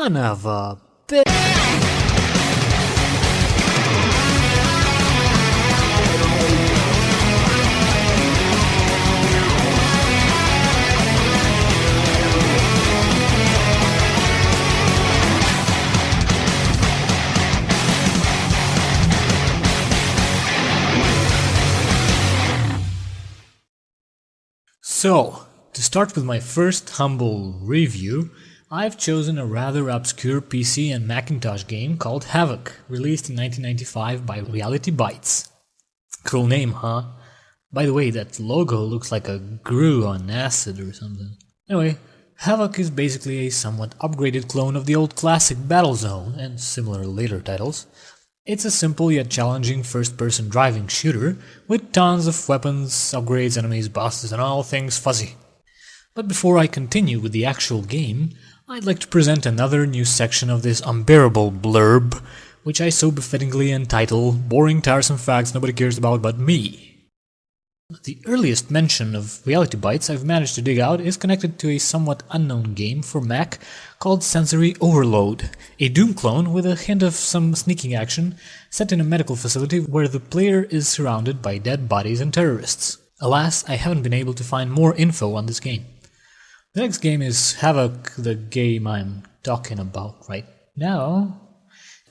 son of a bitch. So, to start with my first humble review, I've chosen a rather obscure PC and Macintosh game called Havoc, released in 1995 by Reality Bytes. Cool name, huh? By the way, that logo looks like a GRU on acid or something. Anyway, Havoc is basically a somewhat upgraded clone of the old classic Battlezone and similar later titles. It's a simple yet challenging first-person driving shooter with tons of weapons, upgrades, enemies, bosses, and all things fuzzy. But before I continue with the actual game, I'd like to present another new section of this unbearable blurb, which I so befittingly entitle Boring Tiresome Facts Nobody Cares About But Me. The earliest mention of Reality Bytes I've managed to dig out is connected to a somewhat unknown game for Mac called Sensory Overload, a Doom clone with a hint of some sneaking action set in a medical facility where the player is surrounded by dead bodies and terrorists. Alas, I haven't been able to find more info on this game. The next game is Havoc, the game I'm talking about right now.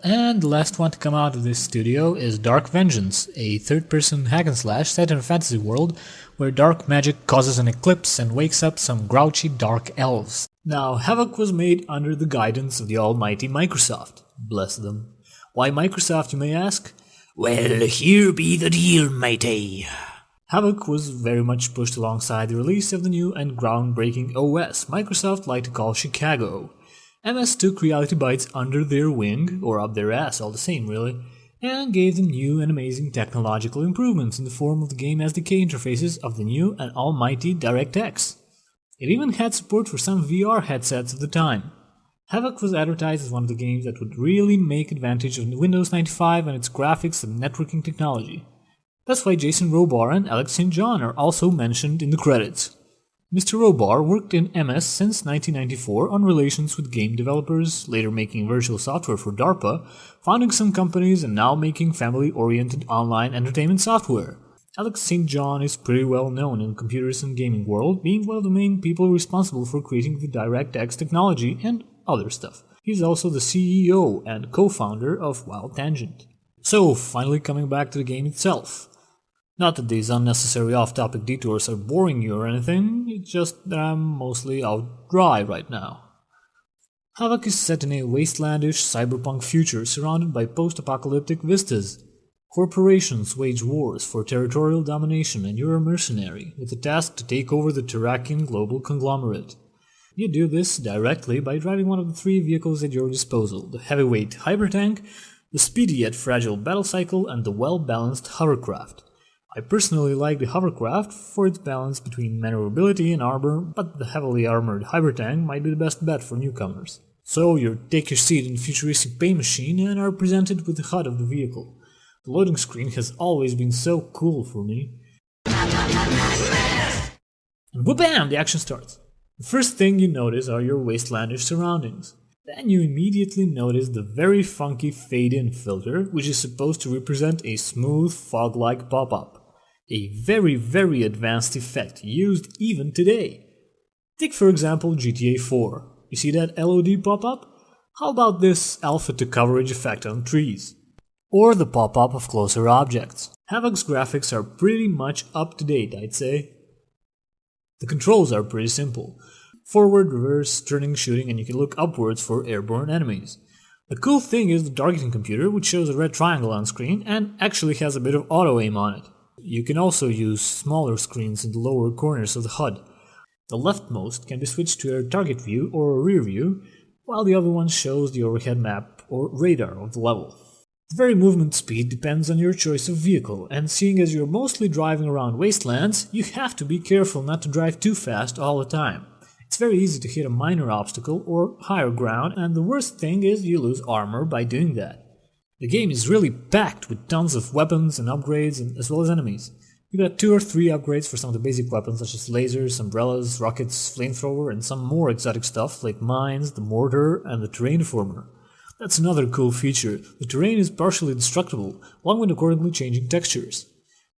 And the last one to come out of this studio is Dark Vengeance, a third-person hack-and-slash set in a fantasy world where dark magic causes an eclipse and wakes up some grouchy dark elves. Now, Havoc was made under the guidance of the almighty Microsoft. Bless them. Why Microsoft, you may ask? Well, here be the deal, matey. Havoc was very much pushed alongside the release of the new and groundbreaking OS Microsoft liked to call Chicago. MS took Reality Bytes under their wing, or up their ass all the same really, and gave them new and amazing technological improvements in the form of the game SDK interfaces of the new and almighty DirectX. It even had support for some VR headsets of the time. Havoc was advertised as one of the games that would really make advantage of Windows 95 and its graphics and networking technology. That's why Jason Robar and Alex St. John are also mentioned in the credits. Mr. Robar worked in MS since 1994 on relations with game developers, later making virtual software for DARPA, founding some companies and now making family-oriented online entertainment software. Alex St. John is pretty well known in the computers and gaming world, being one of the main people responsible for creating the DirectX technology and other stuff. He's also the CEO and co-founder of Wild Tangent. So, finally coming back to the game itself. Not that these unnecessary off-topic detours are boring you or anything, it's just that I'm mostly out dry right now. Havoc is set in a wastelandish cyberpunk future surrounded by post-apocalyptic vistas. Corporations wage wars for territorial domination and you're a mercenary, with the task to take over the Terrakian global conglomerate. You do this directly by driving one of the three vehicles at your disposal, the heavyweight hypertank, the speedy yet fragile battlecycle, and the well-balanced hovercraft. I personally like the hovercraft for its balance between maneuverability and armor, but the heavily armored hypertank might be the best bet for newcomers. So you take your seat in the futuristic pay machine and are presented with the HUD of the vehicle. The loading screen has always been so cool for me. And whoop-bam! The action starts. The first thing you notice are your wastelandish surroundings. Then you immediately notice the very funky fade-in filter, which is supposed to represent a smooth fog-like pop-up. A very, very advanced effect used even today. Take for example GTA 4. You see that LOD pop-up? How about this alpha to coverage effect on trees? Or the pop-up of closer objects. Havoc's graphics are pretty much up to date, I'd say. The controls are pretty simple. Forward, reverse, turning, shooting, and you can look upwards for airborne enemies. The cool thing is the targeting computer, which shows a red triangle on screen and actually has a bit of auto-aim on it. You can also use smaller screens in the lower corners of the HUD. The leftmost can be switched to a target view or a rear view, while the other one shows the overhead map or radar of the level. The very movement speed depends on your choice of vehicle, and seeing as you're mostly driving around wastelands, you have to be careful not to drive too fast all the time. It's very easy to hit a minor obstacle or higher ground, and the worst thing is you lose armor by doing that. The game is really packed with tons of weapons and upgrades as well as enemies. You got 2 or 3 upgrades for some of the basic weapons such as lasers, umbrellas, rockets, flamethrower, and some more exotic stuff like mines, the mortar, and the terrain former. That's another cool feature. The terrain is partially destructible, along with accordingly changing textures.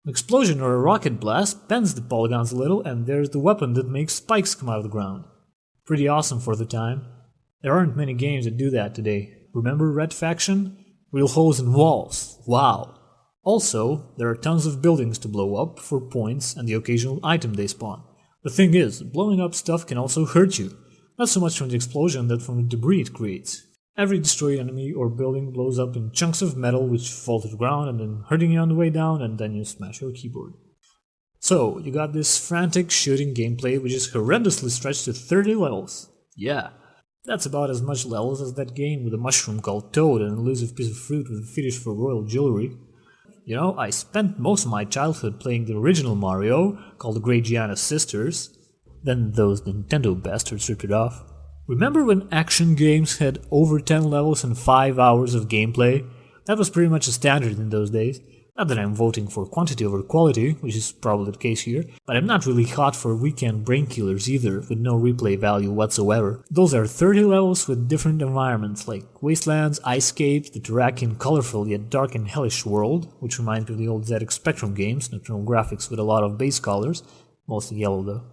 An explosion or a rocket blast bends the polygons a little, and there's the weapon that makes spikes come out of the ground. Pretty awesome for the time. There aren't many games that do that today. Remember Red Faction? Real holes in walls. Wow. Also, there are tons of buildings to blow up for points and the occasional item they spawn. The thing is, blowing up stuff can also hurt you. Not so much from the explosion, but from the debris it creates. Every destroyed enemy or building blows up in chunks of metal which fall to the ground and then hurting you on the way down, and then you smash your keyboard. So, you got this frantic shooting gameplay which is horrendously stretched to 30 levels. Yeah, that's about as much levels as that game with a mushroom called Toad and an elusive piece of fruit with a fetish for royal jewelry. You know, I spent most of my childhood playing the original Mario, called the Great Gianna Sisters. Then those Nintendo bastards ripped it off. Remember when action games had over 10 levels and 5 hours of gameplay? That was pretty much a standard in those days. Not that I'm voting for quantity over quality, which is probably the case here, but I'm not really hot for weekend brain killers either, with no replay value whatsoever. Those are 30 levels with different environments, like wastelands, ice-capes, the Terrakian colorful yet dark and hellish world, which reminds me of the old ZX Spectrum games, nocturnal graphics with a lot of base colors, mostly yellow though.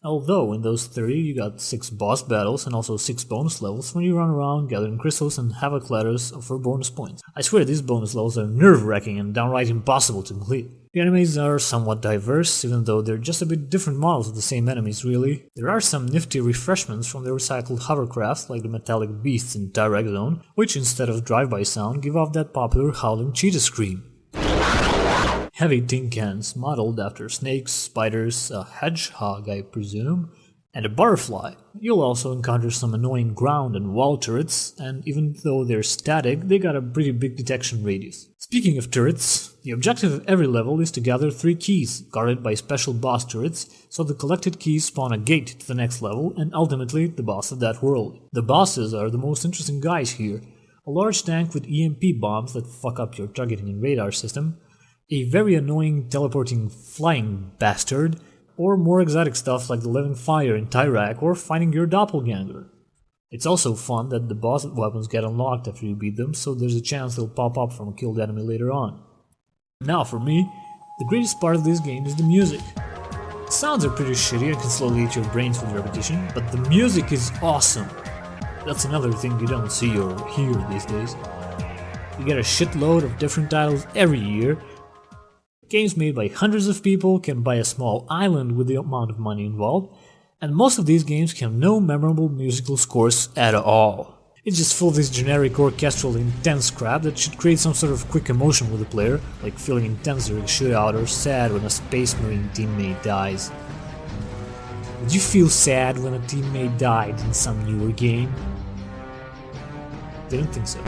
Although in those 30 you got 6 boss battles and also 6 bonus levels when you run around gathering crystals and Havoc letters for bonus points. I swear these bonus levels are nerve-wracking and downright impossible to complete. The enemies are somewhat diverse, even though they're just a bit different models of the same enemies really. There are some nifty refreshments from the recycled hovercrafts like the metallic beasts in Direct Zone, which instead of drive-by sound give off that popular howling cheetah scream. Heavy tin cans modeled after snakes, spiders, a hedgehog I presume, and a butterfly. You'll also encounter some annoying ground and wall turrets, and even though they're static, they got a pretty big detection radius. Speaking of turrets, the objective of every level is to gather 3 keys, guarded by special boss turrets, so the collected keys spawn a gate to the next level and ultimately the boss of that world. The bosses are the most interesting guys here. A large tank with EMP bombs that fuck up your targeting and radar system, a very annoying teleporting flying bastard, or more exotic stuff like the living fire in Tyrak or finding your doppelganger. It's also fun that the boss weapons get unlocked after you beat them, so there's a chance they'll pop up from a killed enemy later on. Now for me, the greatest part of this game is the music. The sounds are pretty shitty and can slowly eat your brains with repetition, but the music is awesome. That's another thing you don't see or hear these days. You get a shitload of different titles every year. Games made by hundreds of people can buy a small island with the amount of money involved, and most of these games have no memorable musical scores at all. It's just full of this generic orchestral intense crap that should create some sort of quick emotion with the player, like feeling intense during a shootout or sad when a space marine teammate dies. Would you feel sad when a teammate died in some newer game? Didn't think so.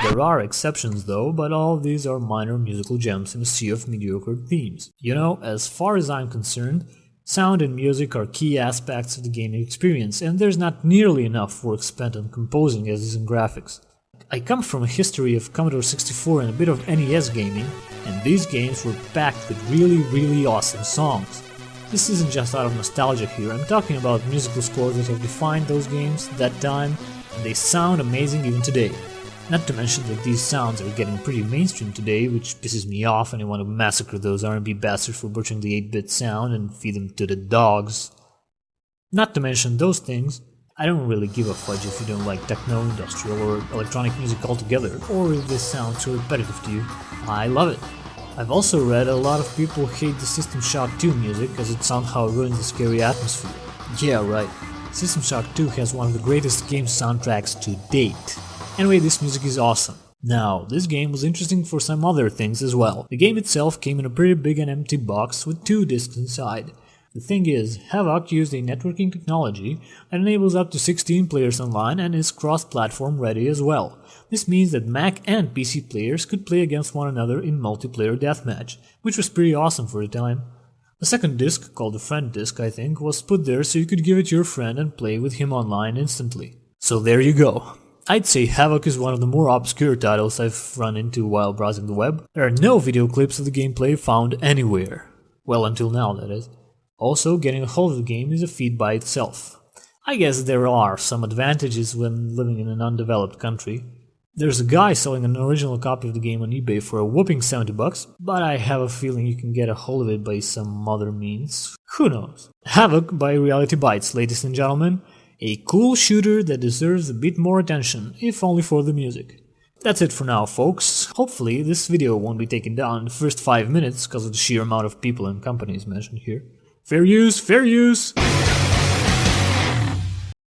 There are exceptions though, but all of these are minor musical gems in a sea of mediocre themes. You know, as far as I'm concerned, sound and music are key aspects of the gaming experience, and there's not nearly enough work spent on composing as is in graphics. I come from a history of Commodore 64 and a bit of NES gaming, and these games were packed with really awesome songs. This isn't just out of nostalgia here, I'm talking about musical scores that have defined those games, that time, and they sound amazing even today. Not to mention that these sounds are getting pretty mainstream today, which pisses me off and I want to massacre those R&B bastards for butchering the 8-bit sound and feed them to the dogs. Not to mention those things, I don't really give a fudge if you don't like techno, industrial, or electronic music altogether, or if this sounds too repetitive to you. I love it. I've also read a lot of people hate the System Shock 2 music as it somehow ruins the scary atmosphere. Yeah, right. System Shock 2 has one of the greatest game soundtracks to date. Anyway, this music is awesome. Now, this game was interesting for some other things as well. The game itself came in a pretty big and empty box with 2 discs inside. The thing is, Havoc used a networking technology that enables up to 16 players online and is cross-platform ready as well. This means that Mac and PC players could play against one another in multiplayer deathmatch, which was pretty awesome for the time. The second disc, called the friend disc I think, was put there so you could give it to your friend and play with him online instantly. So there you go. I'd say Havoc is one of the more obscure titles I've run into while browsing the web. There are no video clips of the gameplay found anywhere. Well, until now, that is. Also, getting a hold of the game is a feat by itself. I guess there are some advantages when living in an undeveloped country. There's a guy selling an original copy of the game on eBay for a whopping $70, but I have a feeling you can get a hold of it by some other means. Who knows? Havoc by Reality Bytes, ladies and gentlemen. A cool shooter that deserves a bit more attention, if only for the music. That's it for now, folks. Hopefully this video won't be taken down in the first 5 minutes because of the sheer amount of people and companies mentioned here. Fair use, fair use!